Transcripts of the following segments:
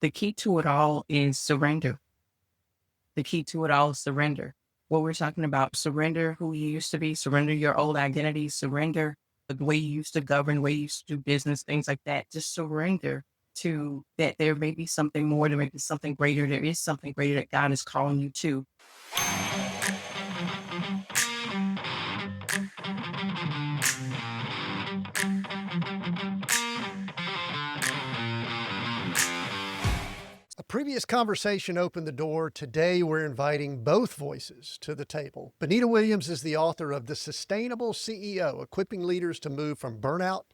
The key to it all is surrender. The key to it all is surrender. What we're talking about, surrender who you used to be, surrender your old identity, surrender the way you used to govern, the way you used to do business, things like that. Just surrender to that there may be something more, there may be something greater. There is something greater that God is calling you to. A previous conversation opened the door. Today, we're inviting both voices to the table. Benita Williams is the author of The Sustainable CEO, equipping leaders to move from burnout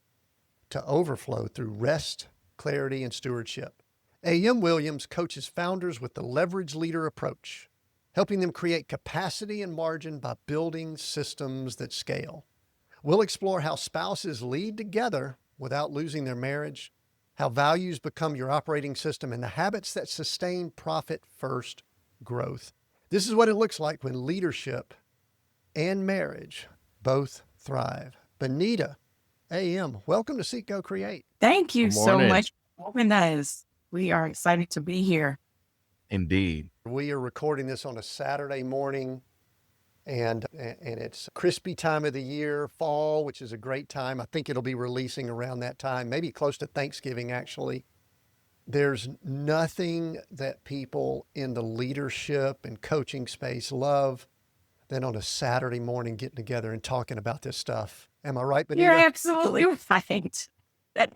to overflow through rest, clarity, and stewardship. A.M. Williams coaches founders with the leverage leader approach, helping them create capacity and margin by building systems that scale. We'll explore how spouses lead together without losing their marriage, how values become your operating system, and the habits that sustain profit-first growth. This is what it looks like when leadership and marriage both thrive. Benita, A.M., welcome to Seek, Go, Create. Thank you Good so morning. much for opening us. We are excited to be here. Indeed. We are recording this on a Saturday morning, and it's a crispy time of the year, fall, which is a great time. I think it'll be releasing around that time, maybe close to Thanksgiving, actually. There's nothing that people in the leadership and coaching space love than on a Saturday morning getting together and talking about this stuff. Am I right, Benita? You're absolutely right. That,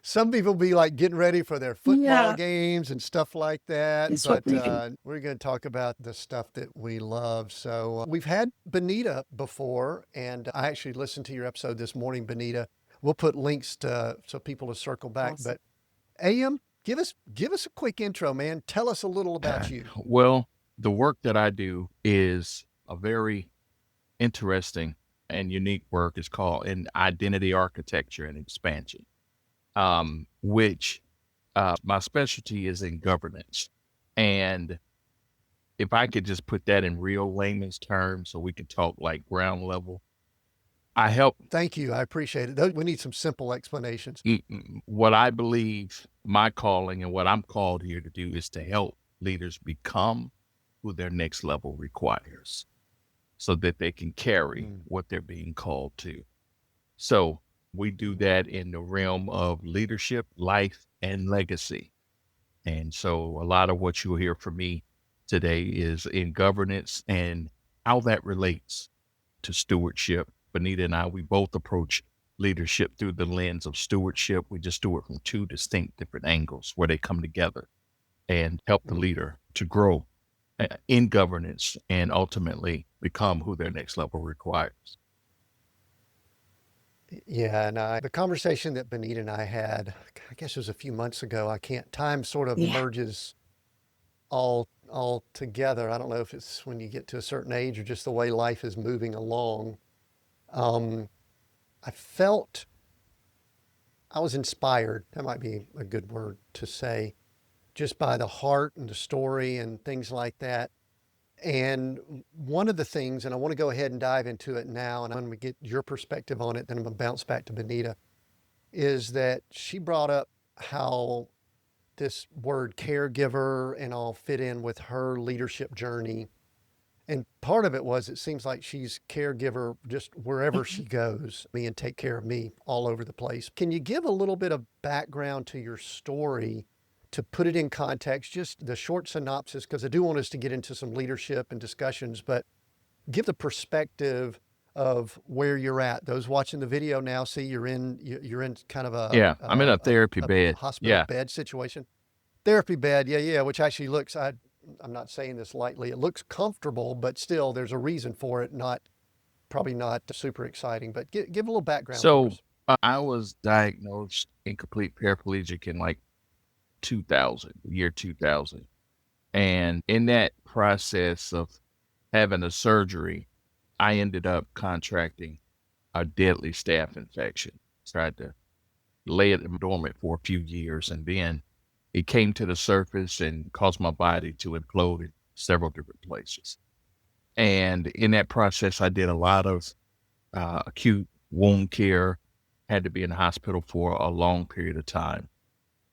Some people be like getting ready for their football Yeah. games and stuff like that. That's But what we do. we're going to talk about the stuff that we love. So we've had Benita before, and I actually listened to your episode this morning, Benita. We'll put links to so people to circle back. Awesome. But A.M., give us a quick intro, man. Tell us a little about you. Well, the work that I do is a very interesting and unique work. It's called in identity architecture and expansion, which my specialty is in governance. And if I could just put that in real layman's terms so we can talk like ground level, I help Thank you. I appreciate it. We need some simple explanations. what I believe my calling and what I'm called here to do is to help leaders become who their next level requires so that they can carry what they're being called to. So we do that in the realm of leadership, life, and legacy. And so a lot of what you'll hear from me today is in governance and how that relates to stewardship. Benita and I, we both approach leadership through the lens of stewardship. We just do it from two distinct different angles where they come together and help the leader to grow in governance and ultimately become who their next level requires. Yeah, and the conversation that Benita and I had, I guess it was a few months ago. Time sort of Yeah. merges all together. I don't know if it's when you get to a certain age or just the way life is moving along. I felt I was inspired. That might be a good word to say, just by the heart and the story and things like that. And one of the things, and I want to go ahead and dive into it now, and I'm going to get your perspective on it, then I'm going to bounce back to Benita, is that she brought up how this word caregiver and all fit in with her leadership journey. And part of it was, it seems like she's caregiver just wherever she goes, me and take care of me all over the place. Can you give a little bit of background to your story to put it in context, just the short synopsis, because I do want us to get into some leadership and discussions, but give the perspective of where you're at. Those watching the video now see you're in kind of I'm in a therapy bed. hospital bed situation. Therapy bed, yeah, which actually looks, I'm not saying this lightly, it looks comfortable, but still there's a reason for it, probably not super exciting, but give a little background for So us. I was diagnosed incomplete paraplegic in like 2000, year 2000. And in that process of having a surgery, I ended up contracting a deadly staph infection. Tried to lay it dormant for a few years, and then it came to the surface and caused my body to implode in several different places. And in that process, I did a lot of acute wound care, had to be in the hospital for a long period of time.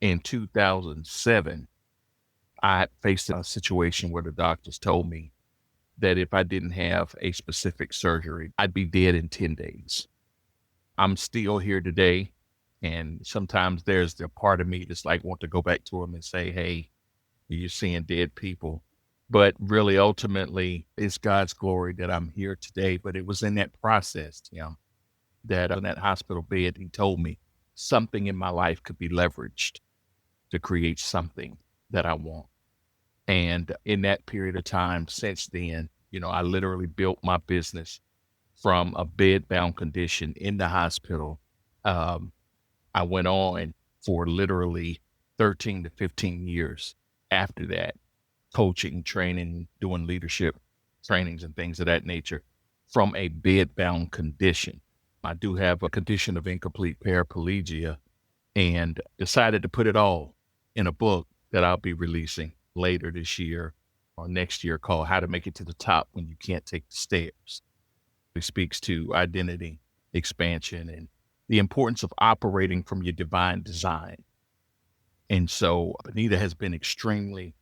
In 2007, I faced a situation where the doctors told me that if I didn't have a specific surgery, I'd be dead in 10 days. I'm still here today. And sometimes there's the part of me that's like, want to go back to them and say, hey, you're seeing dead people. But really, ultimately, it's God's glory that I'm here today. But it was in that process, that on that hospital bed, he told me something in my life could be leveraged to create something that I want. And in that period of time since then, I literally built my business from a bed-bound condition in the hospital. I went on for literally 13 to 15 years after that, coaching, training, doing leadership trainings and things of that nature from a bed-bound condition. I do have a condition of incomplete paraplegia and decided to put it all in a book that I'll be releasing later this year or next year called How to Make It to the Top When You Can't Take the Stairs. It speaks to identity expansion and the importance of operating from your divine design. And so Benita has been extremely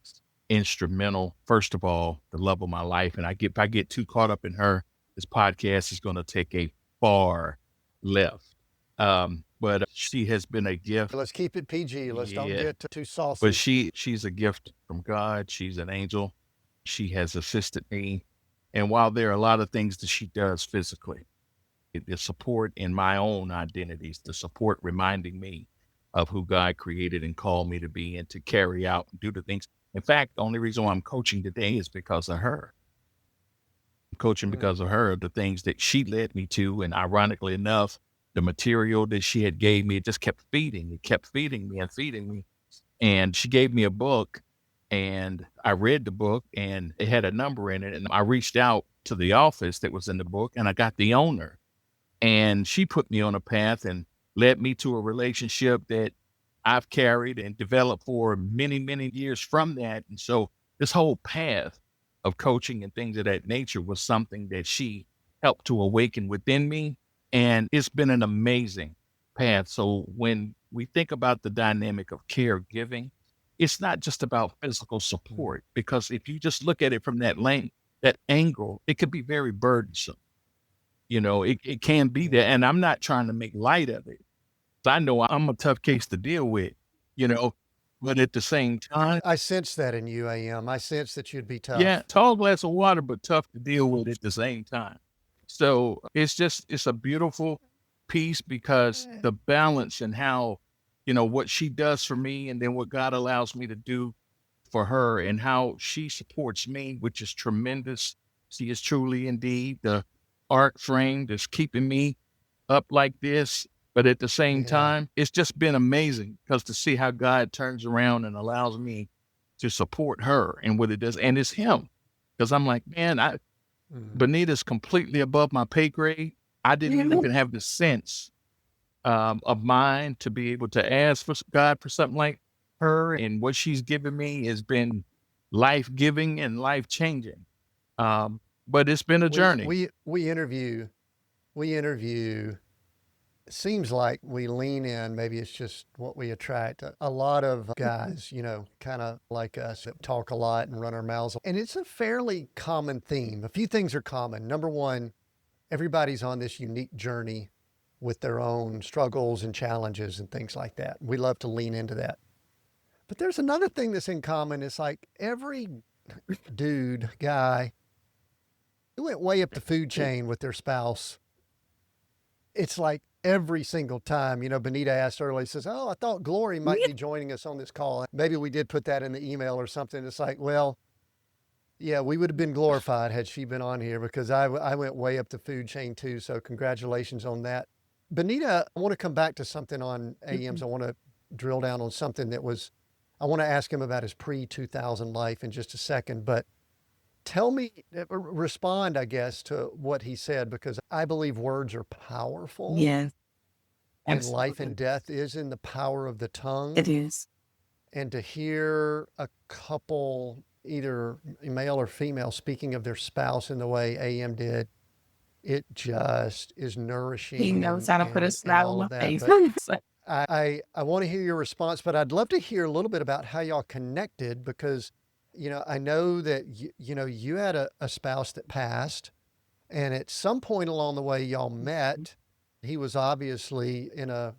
instrumental. First of all, the love of my life. And if I get too caught up in her, this podcast is going to take a far left. But she has been a gift. Let's keep it PG. Let's don't Yeah. get too saucy. But she's a gift from God. She's an angel. She has assisted me. And while there are a lot of things that she does physically, the support in my own identities, the support reminding me of who God created and called me to be and to carry out and do the things. In fact, the only reason why I'm coaching today is because of her. I'm coaching because of her, the things that she led me to. And ironically enough, the material that she had gave me, it just kept feeding. It kept feeding me and feeding me. And she gave me a book and I read the book and it had a number in it. And I reached out to the office that was in the book and I got the owner. And she put me on a path and led me to a relationship that I've carried and developed for many, many years from that. And so this whole path of coaching and things of that nature was something that she helped to awaken within me. And it's been an amazing path. So when we think about the dynamic of caregiving, it's not just about physical support, because if you just look at it from that angle, it could be very burdensome. It can be there. And I'm not trying to make light of it. I know I'm a tough case to deal with, but at the same time, I sense that in you, A.M. I sense that you'd be tough. yeah, tall glass of water, but tough to deal with at the same time. So it's a beautiful piece because the balance and how, what she does for me and then what God allows me to do for her and how she supports me, which is tremendous. She is truly indeed the arc frame that's keeping me up like this. But at the same time, it's just been amazing because to see how God turns around and allows me to support her and what it does. And it's him. Because I'm like, man, Benita's completely above my pay grade. I didn't even have the sense of mine to be able to ask for God for something like her. And what she's given me has been life-giving and life-changing. But it's been a journey. We interview. It seems like we lean in, maybe it's just what we attract. A lot of guys, kind of like us that talk a lot and run our mouths. And it's a fairly common theme. A few things are common. Number one, everybody's on this unique journey with their own struggles and challenges and things like that. We love to lean into that. But there's another thing that's in common. It's like every guy who went way up the food chain with their spouse. It's like every single time, Benita asked earlier, says, oh, I thought Glory might be joining us on this call. Maybe we did put that in the email or something. It's like, well, yeah, we would have been glorified had she been on here because I went way up the food chain too. So congratulations on that. Benita, I want to come back to something on A.M.'s. I want to drill down on something I want to ask him about his pre-2000 life in just a second, but tell me, respond, I guess, to what he said, because I believe words are powerful. Yes. And life and death is in the power of the tongue. It is. And to hear a couple, either male or female, speaking of their spouse in the way A.M. did, it just is nourishing. He knows how to put a smile on my face. I want to hear your response, but I'd love to hear a little bit about how y'all connected because, I know that you had a spouse that passed, and at some point along the way y'all met. He was obviously in a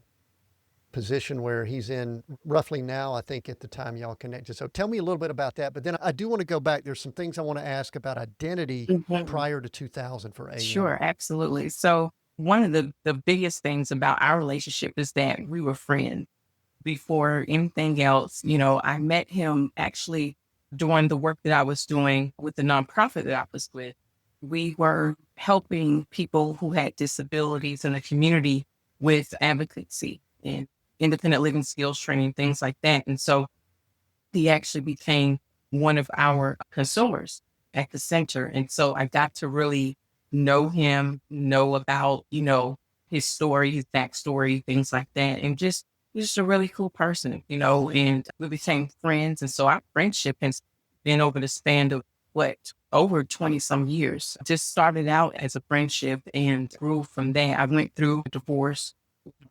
position where he's in roughly now, I think, at the time y'all connected. So tell me a little bit about that. But then I do want to go back. There's some things I want to ask about identity Mhm. prior to 2000 for AM. Sure, absolutely. So one of the biggest things about our relationship is that we were friends before anything else. I met him actually doing the work that I was doing with the nonprofit that I was with. We were helping people who had disabilities in the community with advocacy and independent living skills training, things like that. And so he actually became one of our consumers at the center. And so I got to really know him, know about, his story, his backstory, things like that. And he's just a really cool person, and we became friends. And so our friendship has been over the span of over 20 some years. Just started out as a friendship and grew from there. I went through a divorce,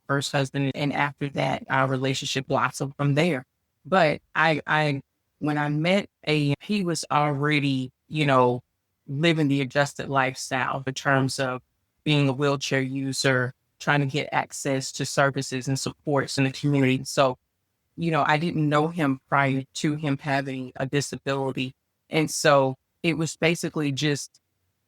first husband, and after that, our relationship blossomed from there. But when I met he was already, living the adjusted lifestyle in terms of being a wheelchair user, trying to get access to services and supports in the community. So, I didn't know him prior to him having a disability. And so it was basically just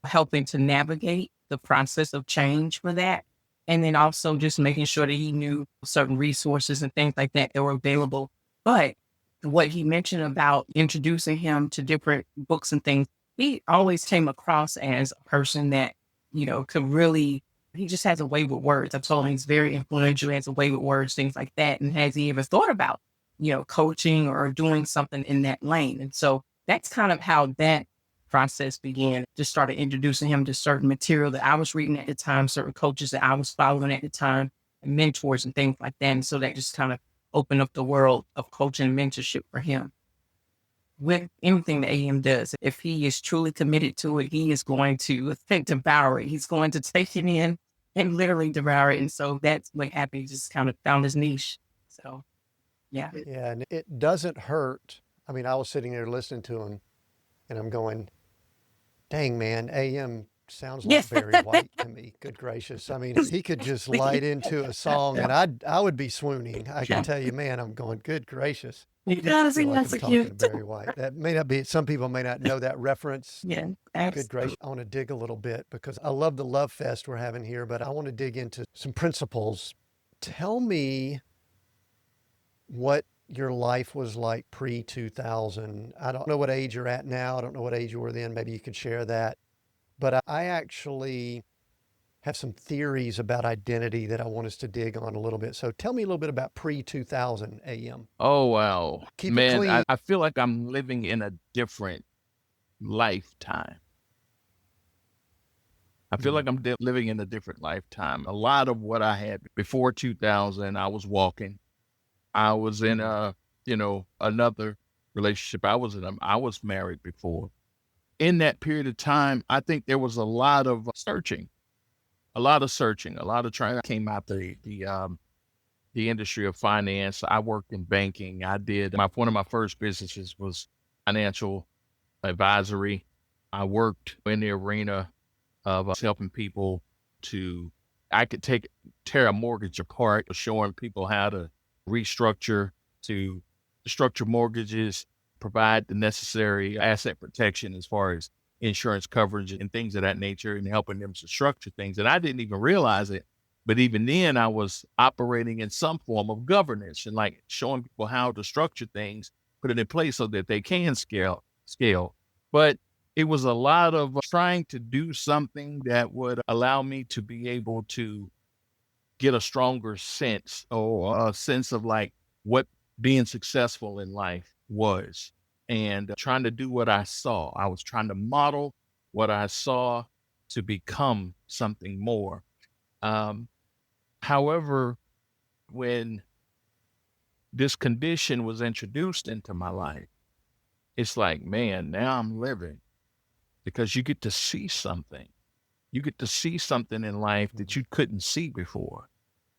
helping to navigate the process of change for that. And then also just making sure that he knew certain resources and things like that were available. But what he mentioned about introducing him to different books and things, he always came across as a person that, could really, he just has a way with words. I've told him he's very influential, has a way with words, things like that. And has he ever thought about, coaching or doing something in that lane? And so that's kind of how that process began. Just started introducing him to certain material that I was reading at the time, certain coaches that I was following at the time, and mentors and things like that. And so that just kind of opened up the world of coaching and mentorship for him. With anything that AM does, if he is truly committed to it, he is going to devour it. He's going to take it in and literally devour it. And so that's what happened. He just kind of found his niche. So, yeah. Yeah, and it doesn't hurt. I mean, I was sitting there listening to him, and I'm going, dang, man, AM sounds Yeah. like Barry White to me. Good gracious. I mean, he could just light into a song and I would be swooning. I can tell you, man, I'm going, good gracious. He does. I He feel like wants I'm to talking to cute. Barry White. That may not be, some people may not know that reference. Yeah. Good gracious. I want to dig a little bit because I love the love fest we're having here, but I want to dig into some principles. Tell me what your life was like pre 2000. I don't know what age you're at now. I don't know what age you were then. Maybe you could share that. But I actually have some theories about identity that I want us to dig on a little bit. So tell me a little bit about pre 2000 AM. Oh, wow. Keep it Man, clean. I feel like I'm living in a different lifetime. I feel like I'm living in a different lifetime. A lot of what I had before 2000, I was walking. I was in another relationship. I was married before. In that period of time, I think there was a lot of searching, a lot of trying. I came out the industry of finance. I worked in banking. One of my first businesses was financial advisory. I worked in the arena of helping people I could tear a mortgage apart, showing people how to restructure, to structure mortgages, provide the necessary asset protection as far as insurance coverage and things of that nature, and helping them to structure things. And I didn't even realize it. But even then, I was operating in some form of governance and like showing people how to structure things, put it in place so that they can scale. But it was a lot of trying to do something that would allow me to be able to get a stronger sense, or a sense of like what being successful in life was, and trying to do what I saw. I was trying to model what I saw to become something more. However, when this condition was introduced into my life, it's like, man, now I'm living, because you get to see something. You get to see something in life that you couldn't see before.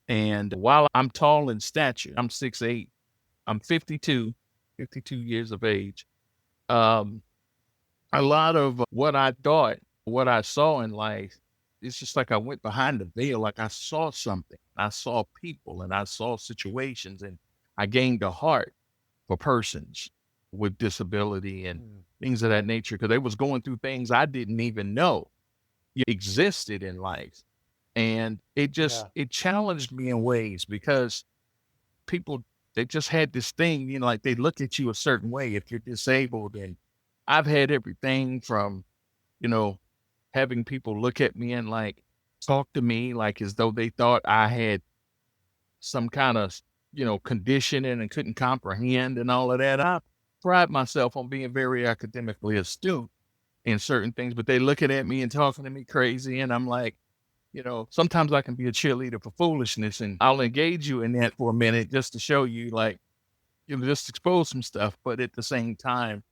And while I'm tall in stature, I'm 6'8", I'm 52 years of age. Um, a lot of what I thought, what I saw in life, it's just like I went behind the veil. Like I saw something, I saw people and I saw situations, and I gained a heart for persons with disability and Mm. things of that nature. Cause they was going through things I didn't even know existed in life. And Yeah. it challenged me in ways because people, they just had this thing, like they look at you a certain way if you're disabled. And I've had everything from, you know, having people look at me and like talk to me like as though they thought I had some kind of, conditioning and couldn't comprehend and all of that. I pride myself on being very academically astute in certain things, but they looking at me and talking to me crazy. And I'm like, sometimes I can be a cheerleader for foolishness, and I'll engage you in that for a minute just to show you, like, just expose some stuff. But at the same time,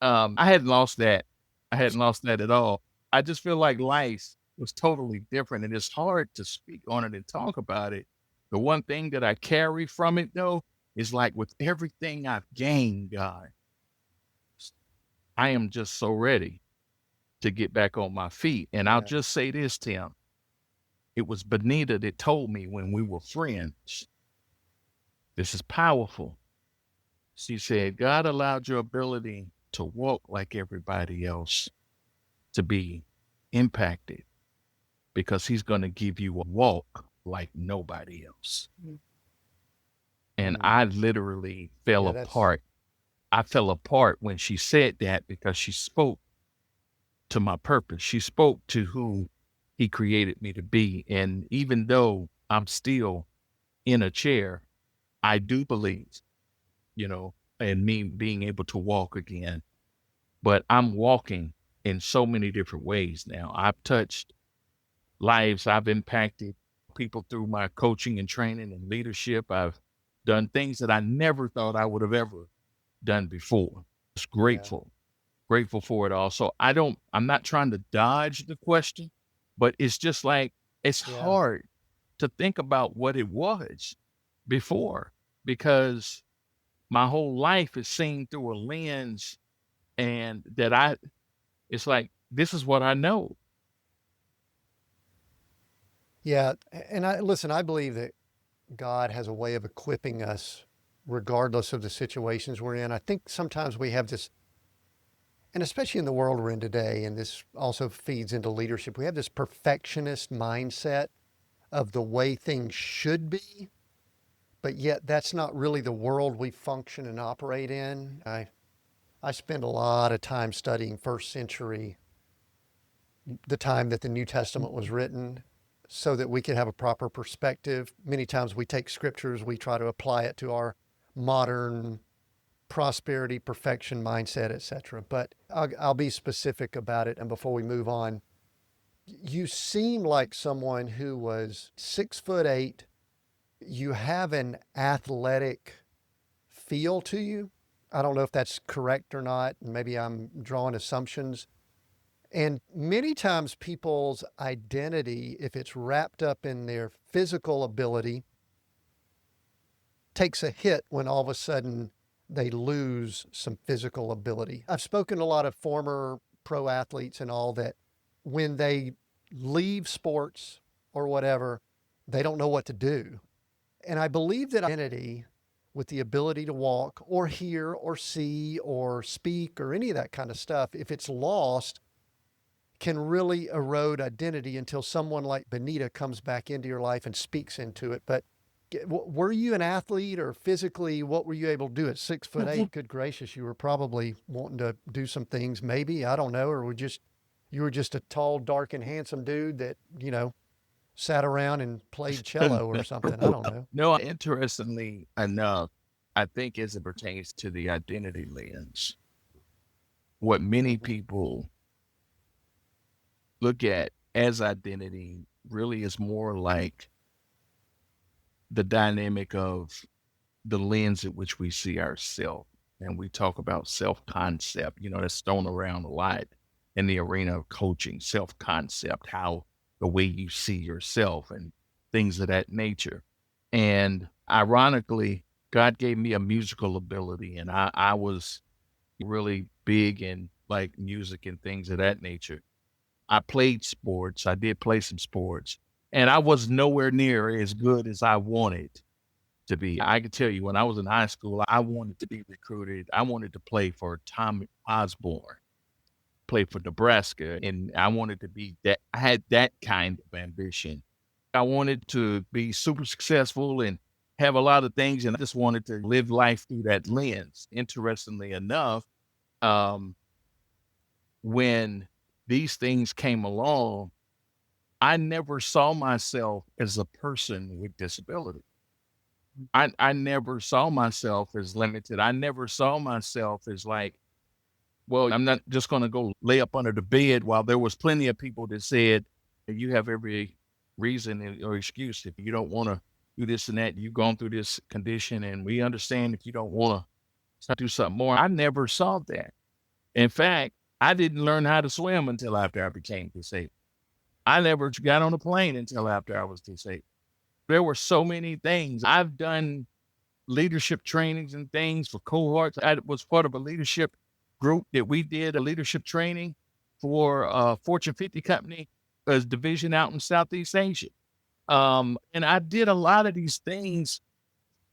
I hadn't lost that. I hadn't lost that at all. I just feel like life was totally different, and it's hard to speak on it and talk about it. The one thing that I carry from it, though, is like with everything I've gained, God, I am just so ready to get back on my feet. And I'll Yeah. just say this, Tim. It was Benita that told me when we were friends, this is powerful. She said, God allowed your ability to walk like everybody else to be impacted because he's going to give you a walk like nobody else. Mm. And Mm. I literally fell Yeah. That's, apart. I fell apart when she said that because she spoke to my purpose. She spoke to who he created me to be. And even though I'm still in a chair, I do believe, in me being able to walk again. But I'm walking in so many different ways now. I've touched lives, I've impacted people through my coaching and training and leadership. I've done things that I never thought I would have ever done before. Just yeah. grateful for it all. So I'm not trying to dodge the question, but it's just like, it's Yeah. hard to think about what it was before because my whole life is seen through a lens and it's like, this is what I know. Yeah. And listen, I believe that God has a way of equipping us regardless of the situations we're in. I think sometimes we have this, and especially in the world we're in today, and this also feeds into leadership, we have this perfectionist mindset of the way things should be, but yet that's not really the world we function and operate in. I spend a lot of time studying first century, the time that the New Testament was written, so that we can have a proper perspective. Many times we take scriptures, we try to apply it to our modern prosperity, perfection mindset, etc. But I'll be specific about it. And before we move on, you seem like someone who was 6'8". You have an athletic feel to you. I don't know if that's correct or not. Maybe I'm drawing assumptions. And many times people's identity, if it's wrapped up in their physical ability, takes a hit when all of a sudden they lose some physical ability. I've spoken to a lot of former pro athletes and all that when they leave sports or whatever, they don't know what to do. And I believe that identity with the ability to walk or hear or see or speak or any of that kind of stuff, if it's lost, can really erode identity until someone like Benita comes back into your life and speaks into it. But were you an athlete, or physically, what were you able to do at 6'8"? Good gracious, you were probably wanting to do some things, maybe, I don't know, or you were just a tall, dark, and handsome dude that, sat around and played cello or something. I don't know. No, interestingly enough, I think as it pertains to the identity lens, what many Mm-hmm. people look at as identity really is more like the dynamic of the lens at which we see ourselves. And we talk about self concept, that's thrown around a lot in the arena of coaching, self concept, how the way you see yourself. And things of that nature. And ironically, God gave me a musical ability, and I was really big in like music and things of that nature. I played sports. I did play some sports, and I was nowhere near as good as I wanted to be. I can tell you when I was in high school, I wanted to be recruited. I wanted to play for Tom Osborne, play for Nebraska, and I wanted to be that. I had that kind of ambition. I wanted to be super successful and have a lot of things, and I just wanted to live life through that lens. Interestingly enough, um, when these things came along, I never saw myself as a person with disability. I never saw myself as limited. I never saw myself as like, well, I'm not just going to go lay up under the bed while there was plenty of people that said you have every reason or excuse if you don't want to do this and that. You've gone through this condition, and we understand if you don't want to do something more. I never saw that. In fact, I didn't learn how to swim until after I became disabled. I never got on a plane until after I was disabled. There were so many things. I've done leadership trainings and things for cohorts. I was part of a leadership group that we did a leadership training for a Fortune 50 company as division out in Southeast Asia. And I did a lot of these things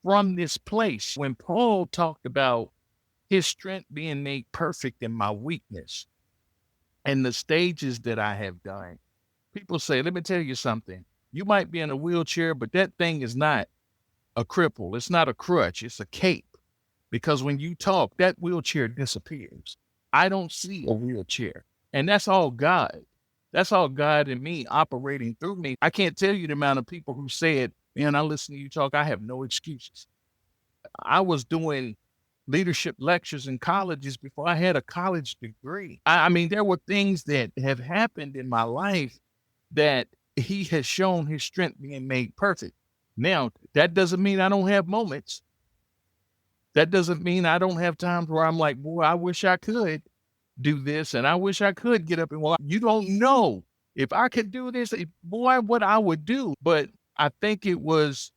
from this place. When Paul talked about his strength being made perfect in my weakness and the stages that I have done, people say, let me tell you something. You might be in a wheelchair, but that thing is not a cripple. It's not a crutch. It's a cape. Because when you talk, that wheelchair disappears. I don't see a wheelchair. And that's all God. That's all God and me operating through me. I can't tell you the amount of people who said, man, I listen to you talk. I have no excuses. I was doing leadership lectures in colleges before I had a college degree. I mean, there were things that have happened in my life that he has shown his strength being made perfect. Now, that doesn't mean I don't have moments. That doesn't mean I don't have times where I'm like, boy, I wish I could do this and I wish I could get up and walk. You don't know if I could do this, boy, what I would do. But I don't think it was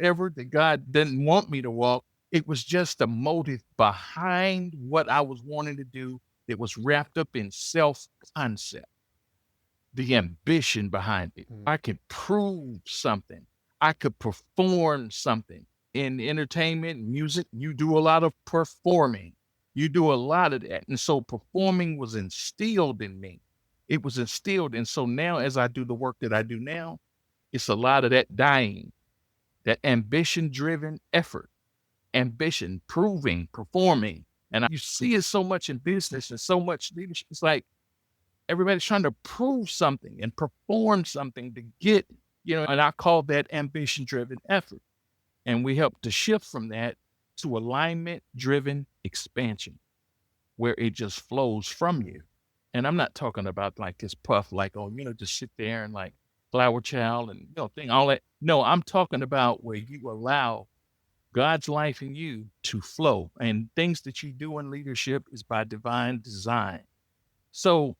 ever that God didn't want me to walk. It was just a motive behind what I was wanting to do that was wrapped up in self-concept, the ambition behind it. I could prove something. I could perform something. In entertainment, music, you do a lot of performing. You do a lot of that. And so performing was instilled in me. It was instilled. And so now as I do the work that I do now, it's a lot of that dying, that ambition-driven effort, ambition, proving, performing. And you see it so much in business and so much leadership. It's like everybody's trying to prove something and perform something to get, and I call that ambition-driven effort. And we help to shift from that to alignment-driven expansion, where it just flows from you. And I'm not talking about like this puff, like, just sit there and like flower child and, all that. No, I'm talking about where you allow God's life in you to flow. And things that you do in leadership is by divine design. So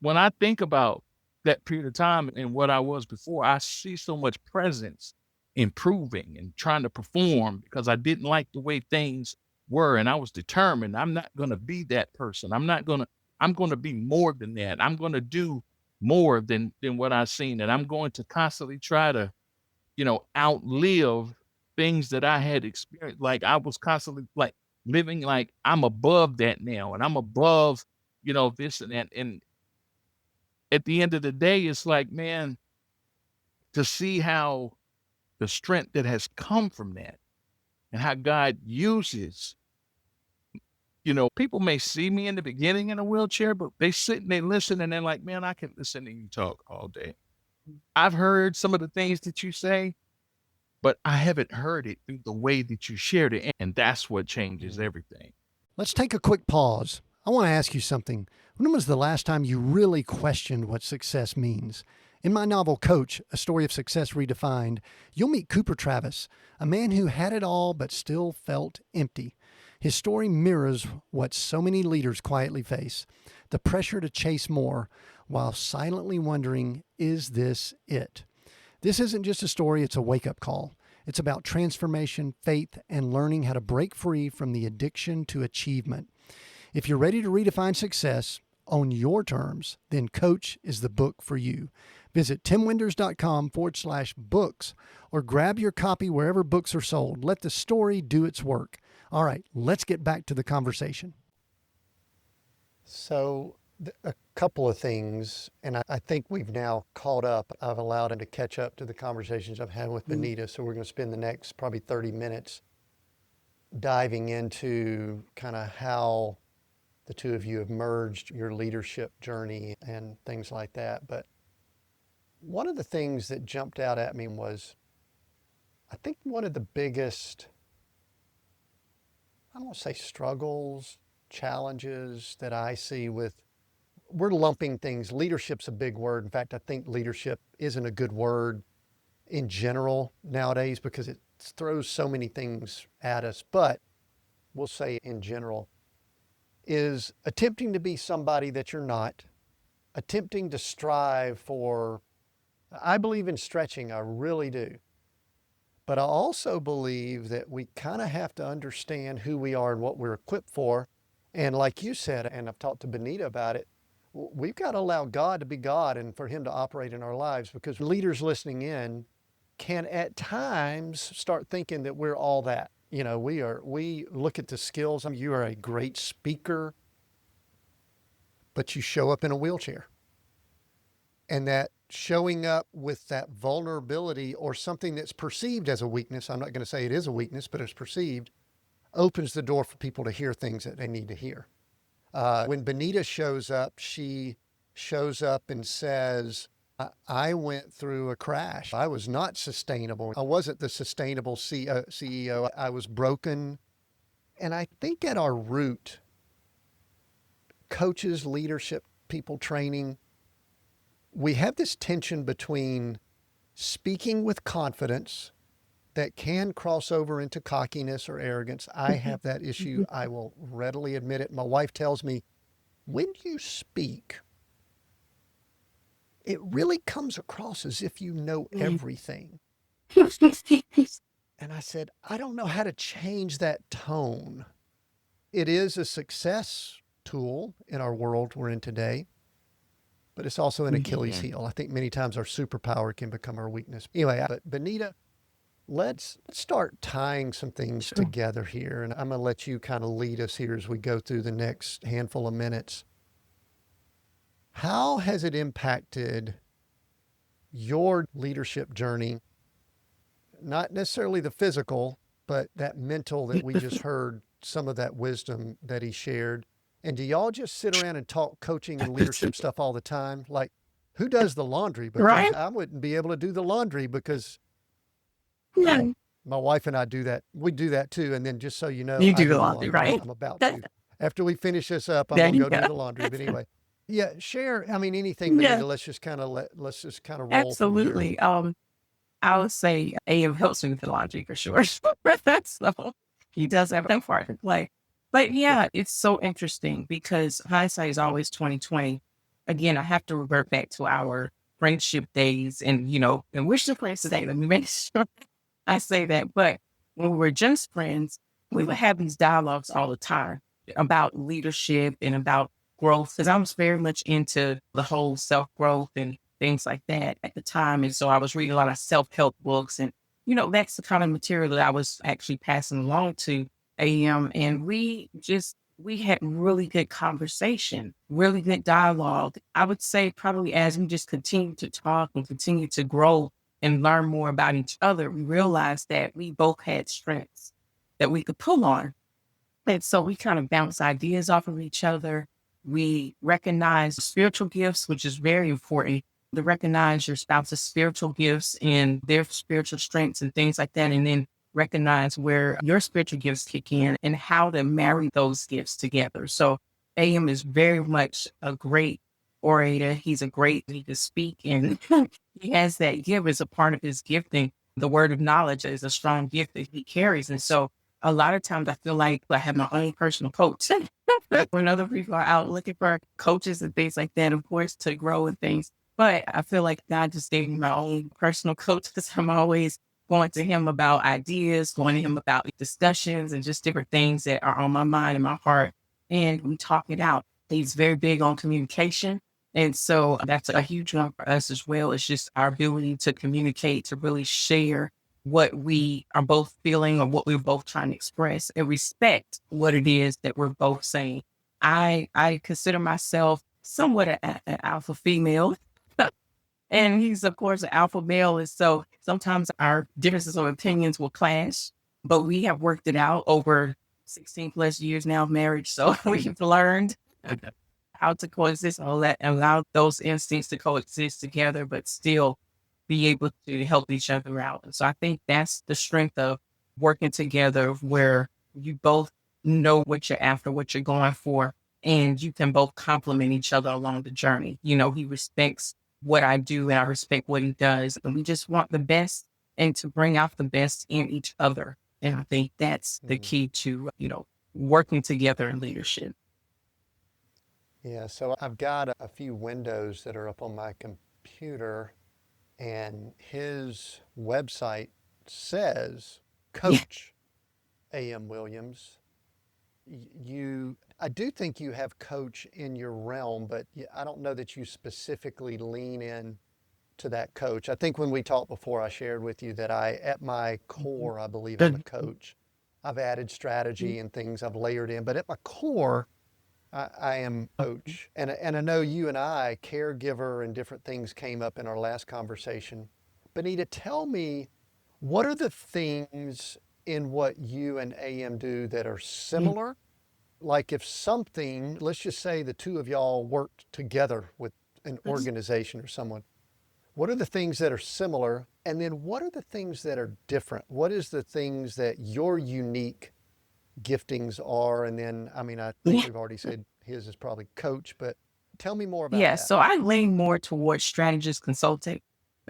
when I think about that period of time and what I was before, I see so much presence improving and trying to perform because I didn't like the way things were. And I was determined, I'm not going to be that person. I'm going to be more than that. I'm going to do more than what I've seen. And I'm going to constantly try to, outlive things that I had experienced. Like I was constantly like living like I'm above that now. And I'm above, this and that. And at the end of the day, it's like, man, to see how the strength that has come from that and how God uses, people may see me in the beginning in a wheelchair, but they sit and they listen and they're like, man, I can listen to you talk all day. I've heard some of the things that you say, but I haven't heard it through the way that you shared it. And that's what changes everything. Let's take a quick pause. I want to ask you something. When was the last time you really questioned what success means? In my novel, Coach, A Story of Success Redefined, you'll meet Cooper Travis, a man who had it all but still felt empty. His story mirrors what so many leaders quietly face, the pressure to chase more while silently wondering, is this it? This isn't just a story, it's a wake-up call. It's about transformation, faith, and learning how to break free from the addiction to achievement. If you're ready to redefine success on your terms, then Coach is the book for you. Visit timwinders.com/books or grab your copy wherever books are sold. Let the story do its work. All right, let's get back to the conversation. So a couple of things, and I think we've now caught up. I've allowed him to catch up to the conversations I've had with Benita. So we're going to spend the next probably 30 minutes diving into kind of how the two of you have merged your leadership journey and things like that. But one of the things that jumped out at me was, I think one of the biggest, I don't want to say struggles, challenges that I see with, we're lumping things. Leadership's a big word. In fact, I think leadership isn't a good word in general nowadays because it throws so many things at us. But we'll say in general, is attempting to be somebody that you're not, attempting to strive for, I believe in stretching, I really do. But I also believe that we kind of have to understand who we are and what we're equipped for. And like you said, and I've talked to Benita about it, we've got to allow God to be God and for him to operate in our lives, because leaders listening in can at times start thinking that we're all that. You know, we look at the skills. I mean, you are a great speaker, but you show up in a wheelchair. And that showing up with that vulnerability or something that's perceived as a weakness, I'm not going to say it is a weakness, but it's perceived, opens the door for people to hear things that they need to hear. When Benita shows up, she shows up and says, I went through a crash. I was not sustainable. I wasn't the sustainable CEO. I was broken. And I think at our root, coaches, leadership, people training, we have this tension between speaking with confidence that can cross over into cockiness or arrogance. I have that issue. I will readily admit it. My wife tells me, when you speak, it really comes across as if you know everything. And I said, I don't know how to change that tone. It is a success tool in our world we're in today, but it's also an Achilles heel. I think many times our superpower can become our weakness. Anyway, but Benita, let's start tying some things together here. And I'm going to let you kind of lead us here as we go through the next handful of minutes. How has it impacted your leadership journey? Not necessarily the physical, but that mental that we just heard some of that wisdom that he shared. And do y'all just sit around and talk coaching and leadership stuff all the time? Like, who does the laundry? Because Right? I wouldn't be able to do the laundry because Yeah. my wife and I do that. We do that too. And then just so you know, You I do do the the laundry, laundry. right? I'm about to. After we finish this up, I'm There going to you go do go. the laundry. But anyway, yeah, share. I mean, anything, Yeah, Benita, let's just kind of roll from here. absolutely. I would say A.M. helps me with the laundry for sure. So he does have that part to play. But yeah, it's so interesting because hindsight is always 2020. Again, I have to revert back to our friendship days and, and we're still friends today. Let me make sure I say that. But when we were just friends, we would have these dialogues all the time about leadership and about growth. Because I was very much into the whole self-growth and things like that at the time. And so I was reading a lot of self-help books. And, that's the kind of material that I was actually passing along to AM. And we had really good conversation, really good dialogue. I would say probably as we just continue to talk and continue to grow and learn more about each other, we realized that we both had strengths that we could pull on. And so we kind of bounce ideas off of each other. We recognize spiritual gifts, which is very important, to recognize your spouse's spiritual gifts and their spiritual strengths and things like that. And then recognize where your spiritual gifts kick in and how to marry those gifts together. So AM is very much a great orator. He can speak, and he has that gift as a part of his gifting. The word of knowledge is a strong gift that he carries. And so a lot of times I feel like I have my own personal coach when other people are out looking for coaches and things like that, of course, to grow and things. But I feel like God just gave me my own personal coach because I'm always going to him about ideas, going to him about discussions and just different things that are on my mind and my heart. And we talk it out. He's very big on communication. And so that's a huge one for us as well. It's just our ability to communicate, to really share what we are both feeling or what we're both trying to express and respect what it is that we're both saying. I consider myself somewhat an alpha female. And he's, of course, an alpha male. And so sometimes our differences of opinions will clash, but we have worked it out over 16 plus years now of marriage. So we've learned how to coexist and allow those instincts to coexist together, but still be able to help each other out. And so I think that's the strength of working together where you both know what you're after, what you're going for, and you can both complement each other along the journey. He respects what I do and I respect what he does. And we just want the best and to bring out the best in each other. And I think that's the key to, working together in leadership. Yeah, so I've got a few windows that are up on my computer, and his website says Yeah. Coach A.M. Williams. I do think you have coach in your realm, but I don't know that you specifically lean in to that coach. I think when we talked before, I shared with you that at my core, I believe I'm a coach. I've added strategy and things I've layered in, but at my core, I am coach. And I know you and I, caregiver and different things came up in our last conversation. Benita, tell me, what are the things in what you and AM do that are similar? Like if something, let's just say the two of y'all worked together with an organization or someone, what are the things that are similar? And then what are the things that are different? What is the things that your unique giftings are? And then, I mean, I think we've already said his is probably coach, but tell me more about Yeah, that. so I lean more towards strategist consulting.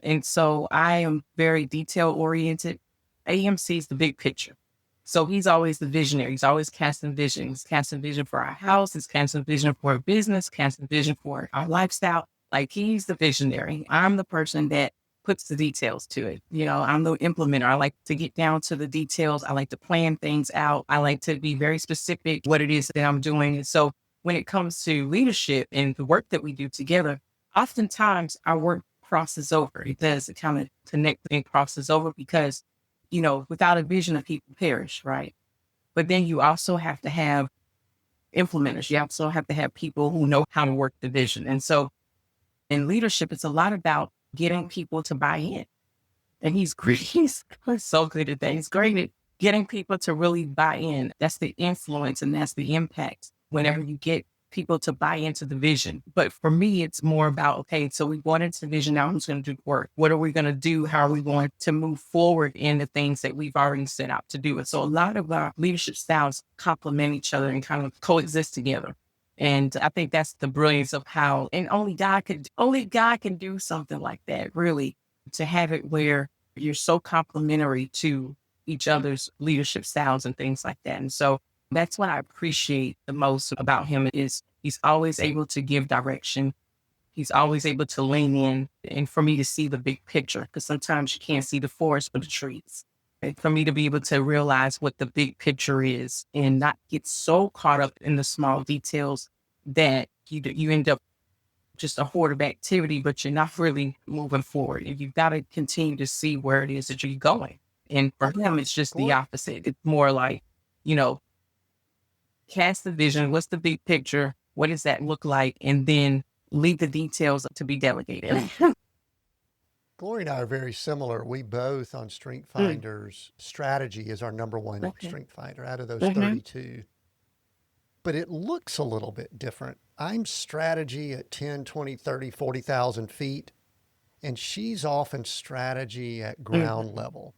And so I am very detail oriented. AM sees the big picture. So he's always the visionary. He's always casting vision. He's casting vision for our house. He's casting vision for our business, casting vision for our lifestyle. Like he's the visionary. I'm the person that puts the details to it. I'm the implementer. I like to get down to the details. I like to plan things out. I like to be very specific what it is that I'm doing. And so when it comes to leadership and the work that we do together, oftentimes our work crosses over. It does. It kind of connects and crosses over because, without a vision, of people perish, right? But then you also have to have implementers. You also have to have people who know how to work the vision. And so in leadership, it's a lot about getting people to buy in. And he's great. He's so good at that. He's great at getting people to really buy in. That's the influence and that's the impact whenever you get people to buy into the vision. But for me, it's more about, okay, so we bought into the vision. Now who's going to do the work? What are we going to do? How are we going to move forward in the things that we've already set out to do? And so a lot of our leadership styles complement each other and kind of coexist together. And I think that's the brilliance of how, and only God can do something like that, really, to have it where you're so complementary to each other's leadership styles and things like that. And so that's what I appreciate the most about him is he's always able to give direction. He's always able to lean in and for me to see the big picture, because sometimes you can't see the forest for the trees. And for me to be able to realize what the big picture is and not get so caught up in the small details that you end up just a horde of activity, but you're not really moving forward. And you've got to continue to see where it is that you're going. And for him, it's just the opposite. It's more like, cast the vision. What's the big picture? What does that look like? And then leave the details to be delegated. Glory and I are very similar. We both on Strength Finders, strategy is our number one Strength Finder out of those 32. But it looks a little bit different. I'm strategy at 10, 20, 30, 40,000 feet, and she's often strategy at ground level.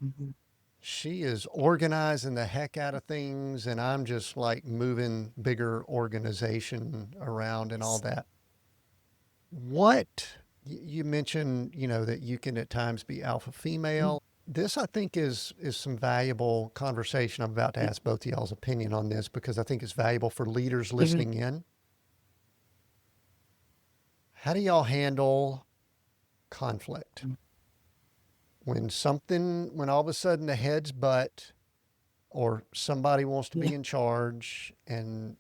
She is organizing the heck out of things, and I'm just like moving bigger organization around and all that. What you mentioned, that you can at times be alpha female. This, I think, is some valuable conversation. I'm about to ask both of y'all's opinion on this because I think it's valuable for leaders listening in. How do y'all handle conflict. When all of a sudden the head's butt, or somebody wants to be in charge, and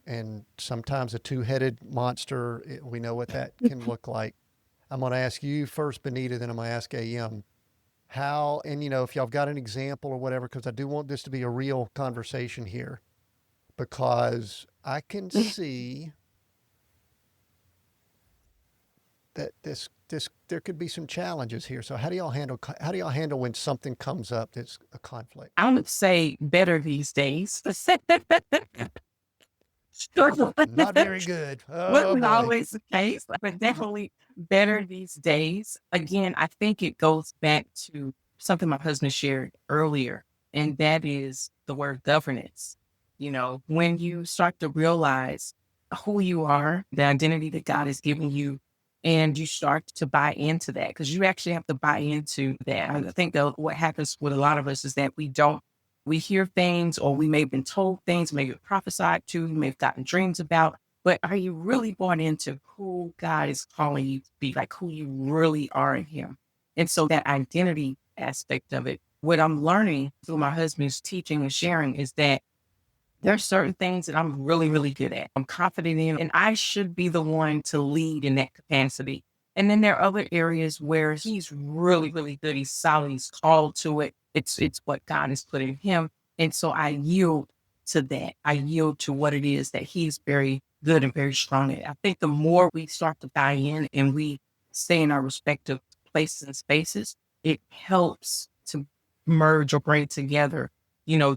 sometimes a two-headed monster, we know what that can look like. I'm going to ask you first, Benita, then I'm going to ask A.M. how, and if y'all got an example or whatever, because I do want this to be a real conversation here, because I can see that there could be some challenges here. So how do y'all handle when something comes up that's a conflict? I would say better these days. Not very good. Oh, Wasn't boy. always the case, but definitely better these days. Again, I think it goes back to something my husband shared earlier, and that is the word governance. When you start to realize who you are, the identity that God has given you, and you start to buy into that, because you actually have to buy into that. I think that what happens with a lot of us is that we hear things, or we may have been told things, maybe prophesied to, you may have gotten dreams about, but are you really bought into who God is calling you to be, like who you really are in Him? And so that identity aspect of it, what I'm learning through my husband's teaching and sharing is that there are certain things that I'm really, really good at. I'm confident in, and I should be the one to lead in that capacity. And then there are other areas where he's really, really good. He's solid. He's called to it. It's what God has put in him. And so I yield to that. I yield to what it is that he's very good and very strong at. I think the more we start to buy in and we stay in our respective places and spaces, it helps to merge or bring together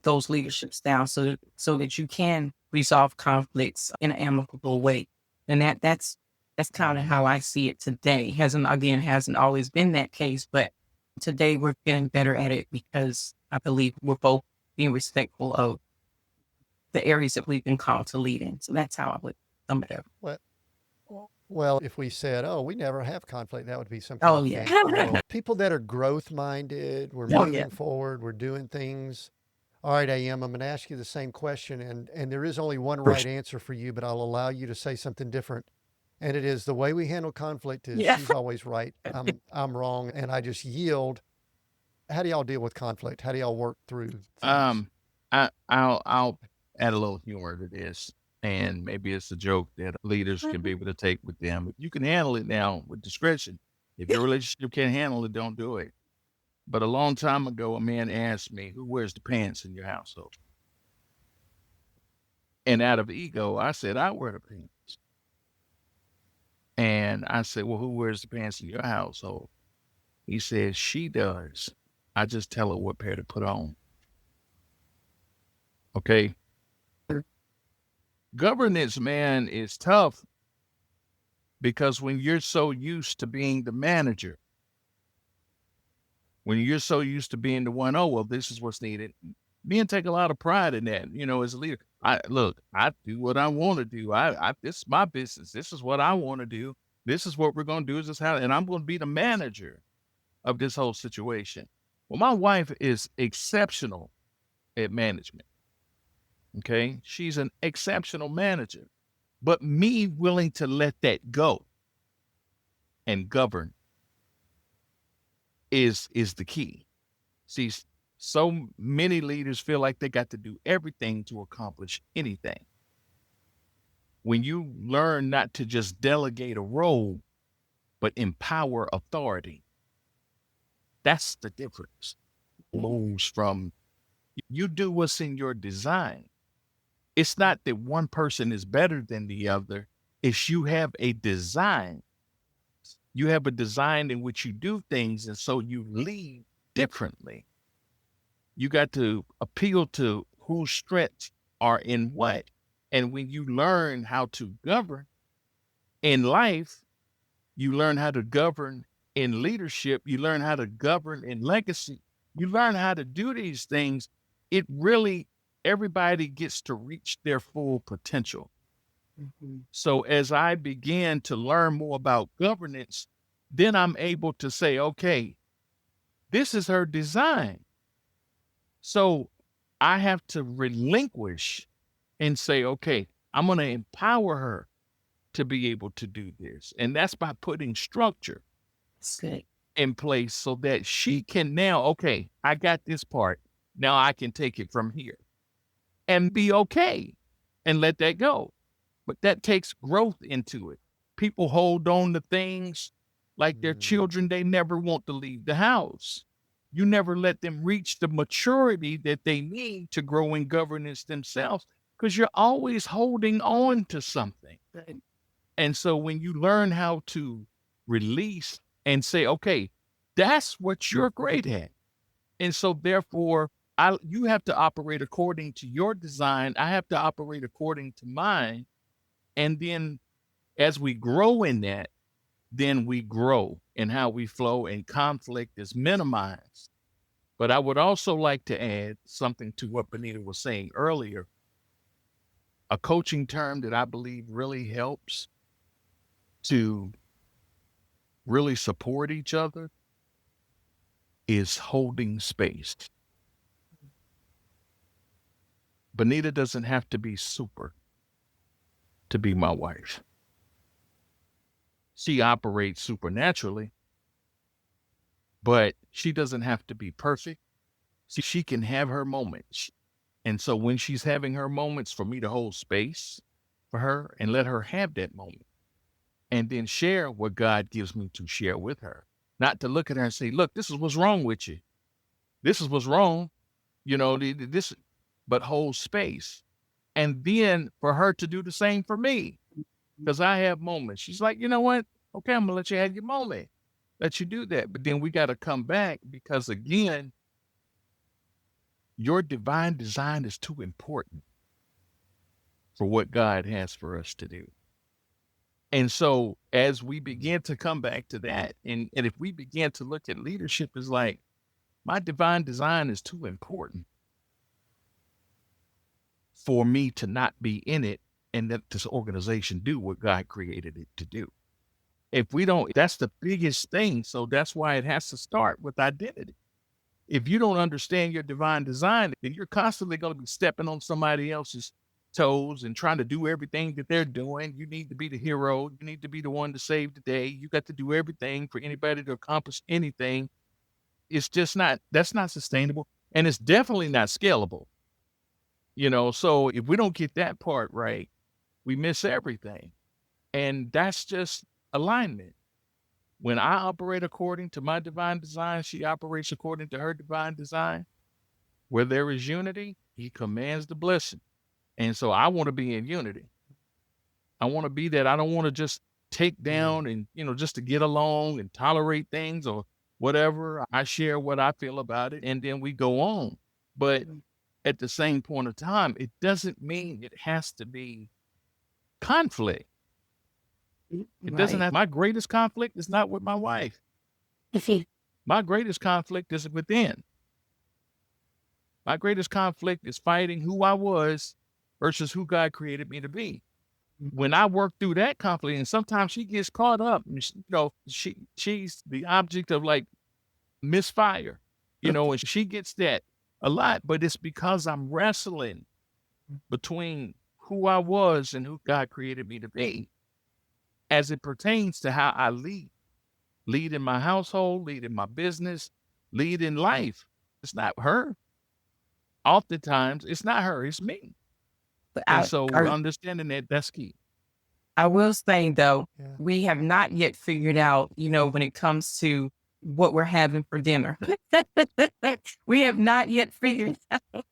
those leadership styles so that you can resolve conflicts in an amicable way. And that's kind of how I see it today. Hasn't always been that case, but today we're getting better at it because I believe we're both being respectful of the areas that we've been called to lead in. So that's how I would sum it up. Well, if we said, "Oh, we never have conflict," that would be some Oh, kind of yeah. fancy. People that are growth minded, we're Oh, moving yeah. forward, we're doing things. All right, A.M., I'm going to ask you the same question, and there is only one right answer for you, but I'll allow you to say something different. And it is, the way we handle conflict is Yeah. she's always right, I'm wrong, and I just yield. How do y'all deal with conflict? How do y'all work through things? I'll add a little humor to this, and maybe it's a joke that leaders can be able to take with them. If you can handle it now with discretion, if your relationship can't handle it, don't do it. But a long time ago, a man asked me, "Who wears the pants in your household?" And out of ego, I said, "I wear the pants." And I said, "Well, who wears the pants in your household?" He said, "She does. I just tell her what pair to put on." Okay. Governance, man, is tough because when you're so used to being the manager, when you're so used to being the one, oh, well, this is what's needed. Men take a lot of pride in that, as a leader. I do what I want to do. This is my business. This is what I want to do. This is what we're going to do. Is this how, and I'm going to be the manager of this whole situation. Well, my wife is exceptional at management. Okay. She's an exceptional manager, but me willing to let that go and govern is the key. See, so many leaders feel like they got to do everything to accomplish anything. When you learn not to just delegate a role, but empower authority, that's the difference. Moves from you do what's in your design. It's not that one person is better than the other. It's you have a design. You have a design in which you do things, and so you lead differently. You got to appeal to whose strengths are in what. And when you learn how to govern in life, you learn how to govern in leadership, you learn how to govern in legacy, you learn how to do these things. It really, everybody gets to reach their full potential. Mhm. So as I began to learn more about governance, then I'm able to say, okay, this is her design. So I have to relinquish and say, okay, I'm going to empower her to be able to do this. And that's by putting structure. That's good. in place so that she can now, okay, I got this part. Now I can take it from here and be okay and let that go. But that takes growth into it. People hold on to things like their children, they never want to leave the house. You never let them reach the maturity that they need to grow in governance themselves because you're always holding on to something. Right. And so when you learn how to release and say, okay, that's what you're great at. And so therefore, you have to operate according to your design. I have to operate according to mine. And then as we grow in that, then we grow in how we flow and conflict is minimized. But I would also like to add something to what Benita was saying earlier. A coaching term that I believe really helps to really support each other is holding space. Benita doesn't have to be super to be my wife. She operates supernaturally, but she doesn't have to be perfect. She can have her moments. And so when she's having her moments, for me to hold space for her and let her have that moment and then share what God gives me to share with her, not to look at her and say, look, this is what's wrong with you. This is what's wrong, this, but hold space. And then for her to do the same for me, because I have moments. She's like, you know what? Okay, I'm going to let you have your moment. Let you do that. But then we got to come back because, again, your divine design is too important for what God has for us to do. And so as we begin to come back to that, and if we begin to look at leadership as like, my divine design is too important for me to not be in it and let this organization do what God created it to do. If we don't, that's the biggest thing. So that's why it has to start with identity. If you don't understand your divine design, then you're constantly going to be stepping on somebody else's toes and trying to do everything that they're doing. You need to be the hero. You need to be the one to save the day. You got to do everything for anybody to accomplish anything. It's just not, that's not sustainable. And it's definitely not scalable. So if we don't get that part right, we miss everything. And that's just alignment. When I operate according to my divine design, she operates according to her divine design. Where there is unity, he commands the blessing. And so I want to be in unity. I want to be that. I don't want to just take down and, just to get along and tolerate things or whatever. I share what I feel about it and then we go on. But at the same point of time, it doesn't mean it has to be conflict. It doesn't have, my greatest conflict is not with my wife. My greatest conflict is within. My greatest conflict is fighting who I was versus who God created me to be. When I work through that conflict, and sometimes she gets caught up, and she's the object of like misfire, and she gets that a lot, but it's because I'm wrestling between who I was and who God created me to be. As it pertains to how I lead in my household, lead in my business, lead in life. It's not her. Oftentimes, it's not her, it's me. But And so understanding that's key. I will say, though, we have not yet figured out, when it comes to what we're having for dinner. We have not yet figured out.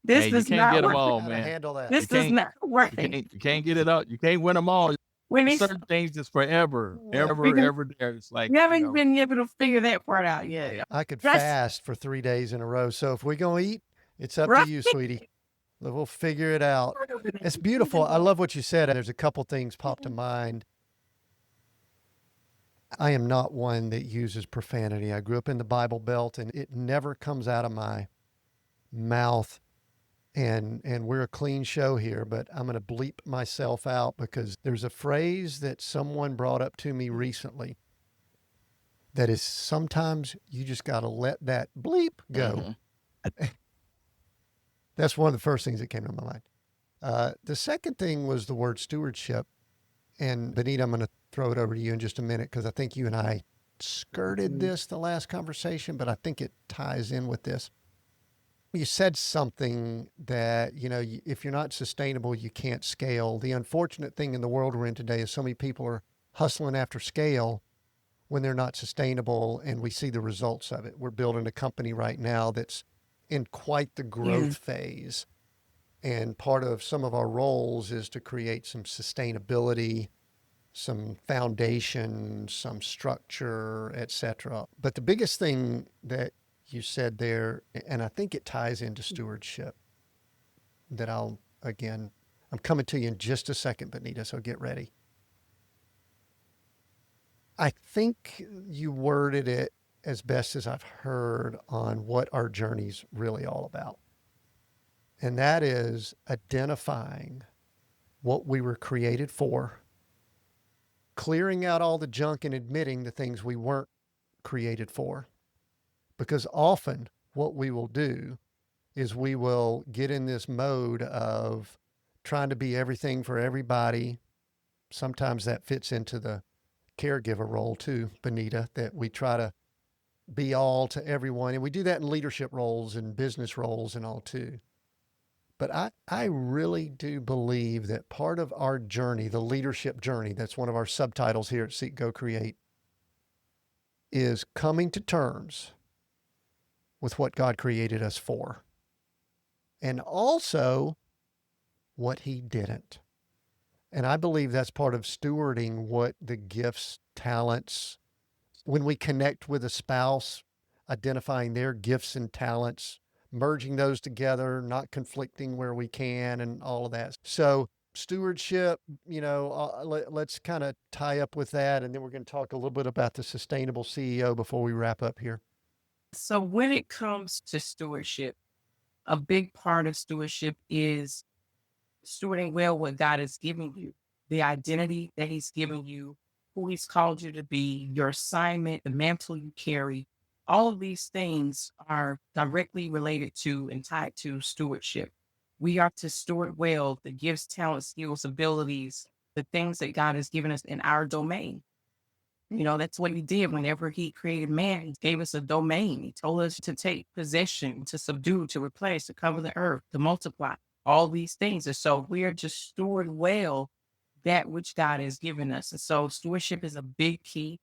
This Hey, does you can't not get them work. all, How to man. handle that. This does not work. You can't get it out. You can't win them all. Certain things just forever, ever there. It's like, we haven't been able to figure that part out yet. I could fast for 3 days in a row. So if we're going to eat, it's up to you, sweetie. We'll figure it out. It's beautiful. I love what you said. There's a couple things popped to mind. I am not one that uses profanity. I grew up in the Bible Belt, and it never comes out of my mouth. And we're a clean show here, but I'm going to bleep myself out because there's a phrase that someone brought up to me recently that is sometimes you just got to let that bleep go. Mm-hmm. That's one of the first things that came to my mind. The second thing was the word stewardship. And Benita, I'm going to throw it over to you in just a minute because I think you and I skirted this the last conversation, but I think it ties in with this. You said something that, if you're not sustainable, you can't scale. The unfortunate thing in the world we're in today is so many people are hustling after scale when they're not sustainable, and we see the results of it. We're building a company right now that's in quite the growth phase. And part of some of our roles is to create some sustainability, some foundation, some structure, etc. But the biggest thing that you said there, and I think it ties into stewardship, that I'm coming to you in just a second, Benita, so get ready. I think you worded it as best as I've heard on what our journey's really all about. And that is identifying what we were created for, clearing out all the junk and admitting the things we weren't created for. Because often what we will do is we will get in this mode of trying to be everything for everybody. Sometimes that fits into the caregiver role too, Benita, that we try to be all to everyone. And we do that in leadership roles and business roles and all too. But I really do believe that part of our journey, the leadership journey, that's one of our subtitles here at Seek, Go, Create, is coming to terms with what God created us for. And also what he didn't. And I believe that's part of stewarding what the gifts, talents, when we connect with a spouse, identifying their gifts and talents, merging those together, not conflicting where we can, and all of that. So stewardship, let's kind of tie up with that. And then we're going to talk a little bit about the sustainable CEO before we wrap up here. So when it comes to stewardship, a big part of stewardship is stewarding well what God has given you, the identity that he's given you, who he's called you to be, your assignment, the mantle you carry. All of these things are directly related to and tied to stewardship. We are to steward well the gifts, talents, skills, abilities, the things that God has given us in our domain. That's what he did whenever he created man. He gave us a domain. He told us to take possession, to subdue, to replace, to cover the earth, to multiply, all these things. And so we are to steward well that which God has given us. And so stewardship is a big key.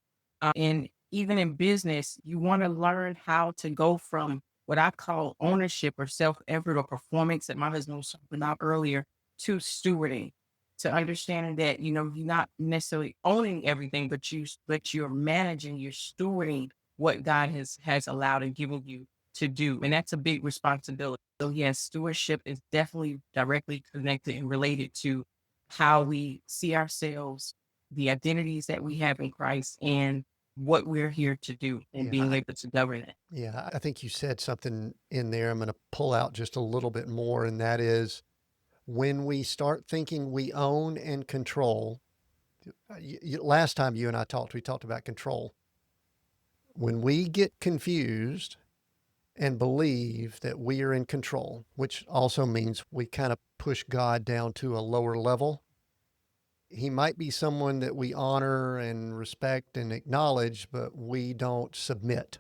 And even in business, you want to learn how to go from what I call ownership or self-effort or performance that my husband was talking about earlier to stewarding, to understanding that, you're not necessarily owning everything, but you're managing, you're stewarding what God has allowed and given you to do. And that's a big responsibility. So yes, stewardship is definitely directly connected and related to how we see ourselves, the identities that we have in Christ, and what we're here to do, and being able to govern it. Yeah, I think you said something in there. I'm going to pull out just a little bit more, and that is when we start thinking we own and control. Last time you and I talked, we talked about control. When we get confused and believe that we are in control, which also means we kind of push God down to a lower level. He might be someone that we honor and respect and acknowledge, but we don't submit.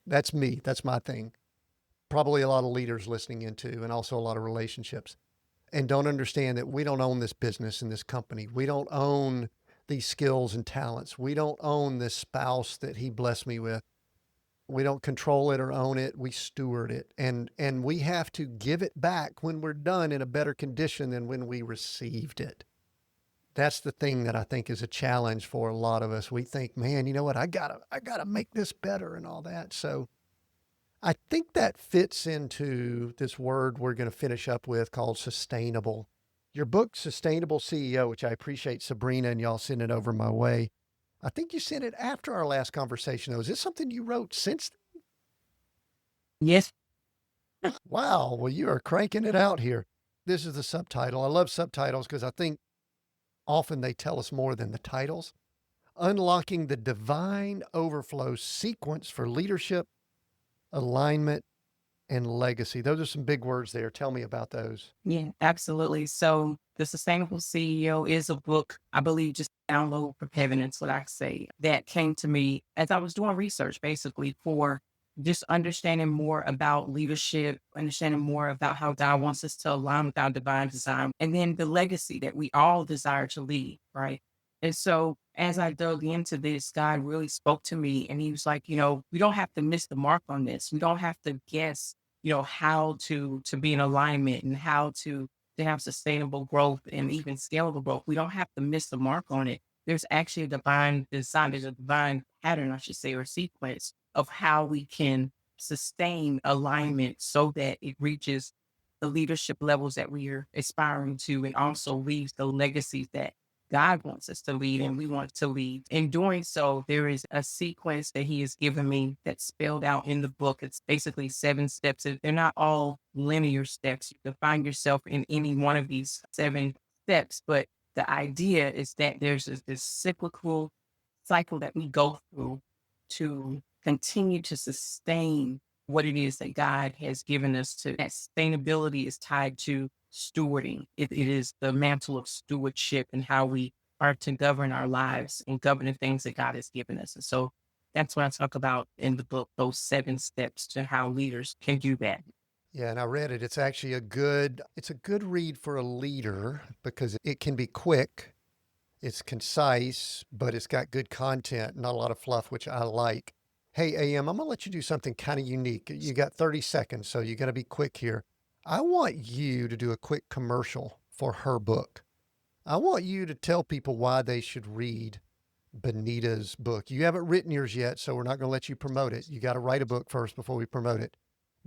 That's me. That's my thing. Probably a lot of leaders listening into, and also a lot of relationships, and don't understand that we don't own this business and this company. We don't own these skills and talents. We don't own this spouse that he blessed me with. We don't control it or own it. We steward it. And we have to give it back when we're done in a better condition than when we received it. That's the thing that I think is a challenge for a lot of us. We think, man, you know what? I gotta make this better and all that. So I think that fits into this word we're going to finish up with called sustainable. Your book, Sustainable CEO, which I appreciate Sabrina and y'all sending over my way. I think you sent it after our last conversation, though. Is this something you wrote since then? Yes. Wow. Well, you are cranking it out here. This is the subtitle. I love subtitles because I think often they tell us more than the titles. Unlocking the divine overflow sequence for leadership, alignment, and legacy. Those are some big words there. Tell me about those. Yeah, absolutely. So The Sustainable CEO is a book, I believe, just download from heaven. It's what I say. That came to me as I was doing research, basically, for just understanding more about leadership, understanding more about how God wants us to align with our divine design, and then the legacy that we all desire to leave, right? And so as I dug into this, God really spoke to me and he was like, we don't have to miss the mark on this. We don't have to guess, how to be in alignment and how to have sustainable growth and even scalable growth. We don't have to miss the mark on it. There's actually a divine design, there's a divine pattern, I should say, or sequence of how we can sustain alignment so that it reaches the leadership levels that we are aspiring to and also leaves the legacies that God wants us to lead and we want to lead. In doing so, there is a sequence that he has given me that's spelled out in the book. It's basically 7 steps. They're not all linear steps. You can find yourself in any one of these 7 steps, but the idea is that there's this cyclical cycle that we go through to continue to sustain what it is that God has given us to. That sustainability is tied to stewarding. It is the mantle of stewardship and how we are to govern our lives and govern the things that God has given us. And so that's what I talk about in the book, those 7 steps to how leaders can do that. Yeah, and I read it. It's actually it's a good read for a leader because it can be quick, it's concise, but it's got good content, not a lot of fluff, which I like. Hey, AM, I'm going to let you do something kind of unique. You got 30 seconds, so you got to be quick here. I want you to do a quick commercial for her book. I want you to tell people why they should read Benita's book. You haven't written yours yet, so we're not going to let you promote it. You got to write a book first before we promote it.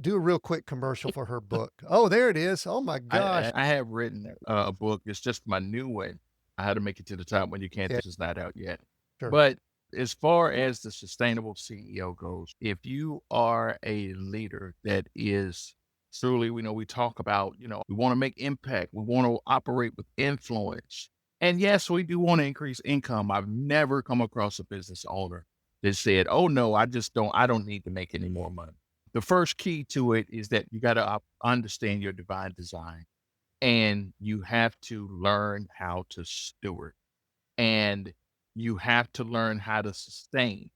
Do a real quick commercial for her book. Oh, there it is. Oh my gosh. I have written a book. It's just my new one. I had to make it to the top when you can't. Yeah. This is not out yet. Sure. But as far as the sustainable CEO goes, if you are a leader that is truly, we talk about, we want to make impact. We want to operate with influence. And yes, we do want to increase income. I've never come across a business owner that said, oh no, I don't need to make any more money. The first key to it is that you got to understand your divine design and you have to learn how to steward and you have to learn how to sustain.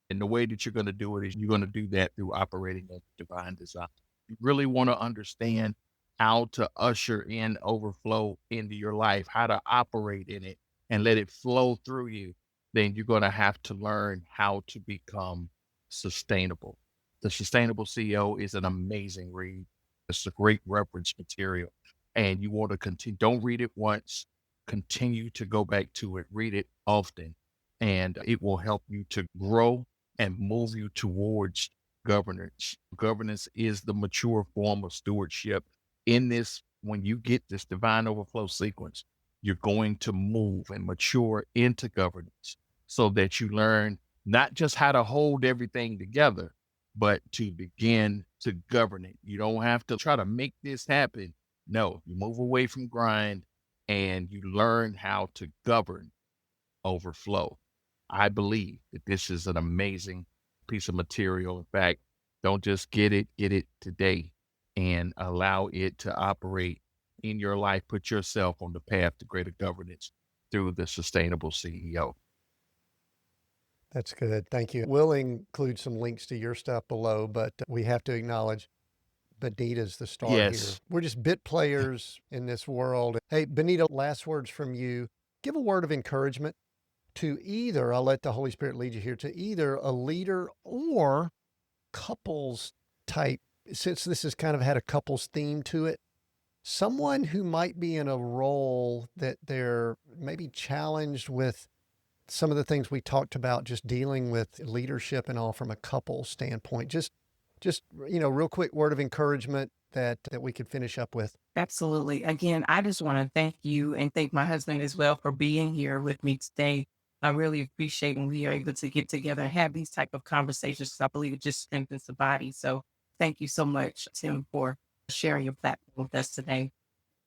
And the way that you're going to do it is you're going to do that through operating a divine design. You really want to understand how to usher in overflow into your life, how to operate in it and let it flow through you. Then you're going to have to learn how to become sustainable. The Sustainable CEO is an amazing read. It's a great reference material. And you want to continue, don't read it once, continue to go back to it, read it often, and it will help you to grow and move you towards governance. Governance is the mature form of stewardship. In this, when you get this divine overflow sequence, you're going to move and mature into governance so that you learn not just how to hold everything together, but to begin to govern it. You don't have to try to make this happen. No, you move away from grind and you learn how to govern overflow. I believe that this is an amazing piece of material. In fact, don't just get it today and allow it to operate in your life. Put yourself on the path to greater governance through the Sustainable CEO. That's good. Thank you. We'll include some links to your stuff below, but we have to acknowledge Benita's the star here. We're just bit players in this world. Hey, Benita, last words from you. Give a word of encouragement to either, I'll let the Holy Spirit lead you here, to either a leader or couples type, since this has kind of had a couples theme to it, someone who might be in a role that they're maybe challenged with some of the things we talked about, just dealing with leadership and all from a couple standpoint. Just real quick word of encouragement that we could finish up with. Absolutely. Again, I just want to thank you and thank my husband as well for being here with me today. I really appreciate when we are able to get together and have these type of conversations because I believe it just strengthens the body. So thank you so much, Tim, for sharing your platform with us today.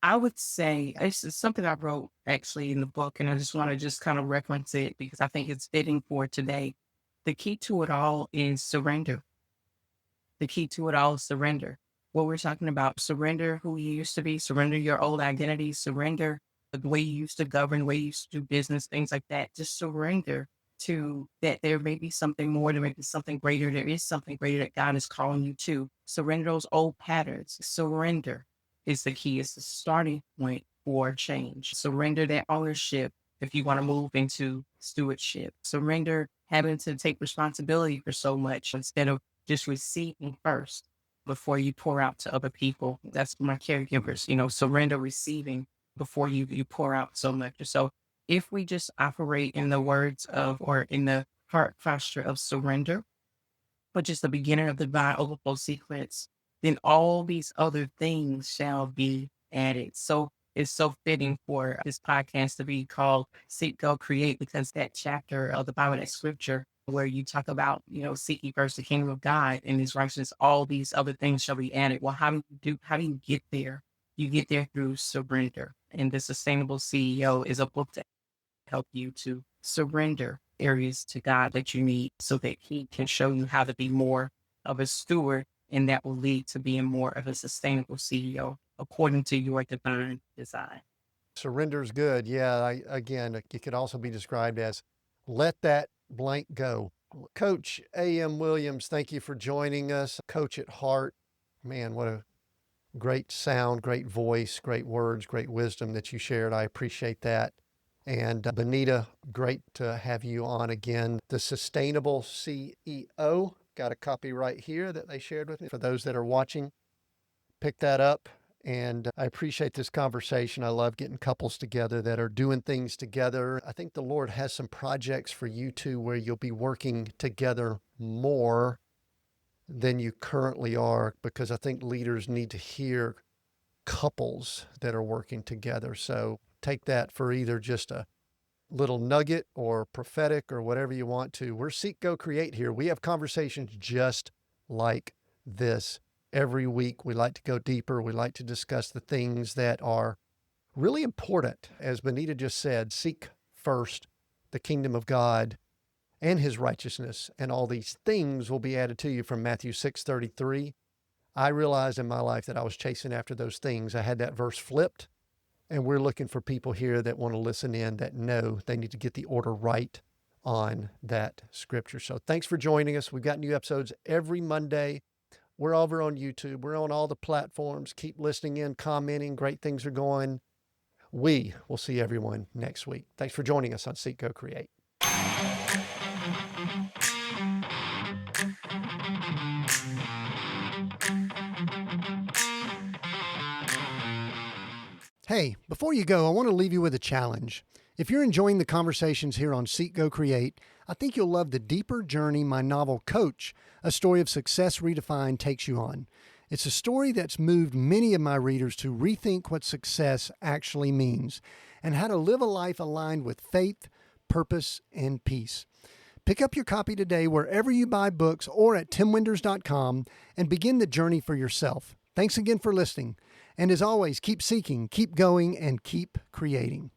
I would say this is something I wrote actually in the book, and I just want to just kind of reference it because I think it's fitting for today. The key to it all is surrender. The key to it all is surrender. What we're talking about, surrender who you used to be, surrender your old identity, surrender the way you used to govern, the way you used to do business, things like that. Just surrender to that there may be something more, there may be something greater. There is something greater that God is calling you to. Surrender those old patterns. Surrender is the key. It's the starting point for change. Surrender that ownership if you want to move into stewardship. Surrender having to take responsibility for so much instead of just receiving first before you pour out to other people. That's my caregivers, surrender receiving before you pour out so much. So if we just operate in the words of or in the heart posture of surrender, which is the beginning of the divine overflow sequence, then all these other things shall be added. So it's so fitting for this podcast to be called Seek, Go, Create, because that chapter of the Bible, that scripture where you talk about, seek ye first the kingdom of God and his righteousness, all these other things shall be added. Well, how do you get there? You get there through surrender. And the Sustainable CEO is a book to help you to surrender areas to God that you need so that he can show you how to be more of a steward, and that will lead to being more of a sustainable CEO according to your divine design. Surrender is good. Yeah, again, it could also be described as let that blank go. Coach A.M. Williams, thank you for joining us. Coach at heart. Man, what a great sound, great voice, great words, great wisdom that you shared. I appreciate that. And Benita, great to have you on again. The Sustainable CEO, got a copy right here that they shared with me. For those that are watching, pick that up. And I appreciate this conversation. I love getting couples together that are doing things together. I think the Lord has some projects for you two where you'll be working together more than you currently are, because I think leaders need to hear couples that are working together. So take that for either just a little nugget or prophetic or whatever you want to. We're Seek, Go, Create here. We have conversations just like this every week. We like to go deeper. We like to discuss the things that are really important. As Benita just said, seek first the kingdom of God and his righteousness, and all these things will be added to you, from Matthew 6:33. I realized in my life that I was chasing after those things. I had that verse flipped, and we're looking for people here that want to listen in, that know they need to get the order right on that scripture. So thanks for joining us. We've got new episodes every Monday. We're over on YouTube. We're on all the platforms. Keep listening in, commenting. Great things are going. We will see everyone next week. Thanks for joining us on Seek, Go, Create. Hey, before you go, I want to leave you with a challenge. If you're enjoying the conversations here on Seek, Go, Create, I think you'll love the deeper journey my novel, Coach, A Story of Success Redefined, takes you on. It's a story that's moved many of my readers to rethink what success actually means and how to live a life aligned with faith, purpose, and peace. Pick up your copy today wherever you buy books or at timwinders.com and begin the journey for yourself. Thanks again for listening. And as always, keep seeking, keep going, and keep creating.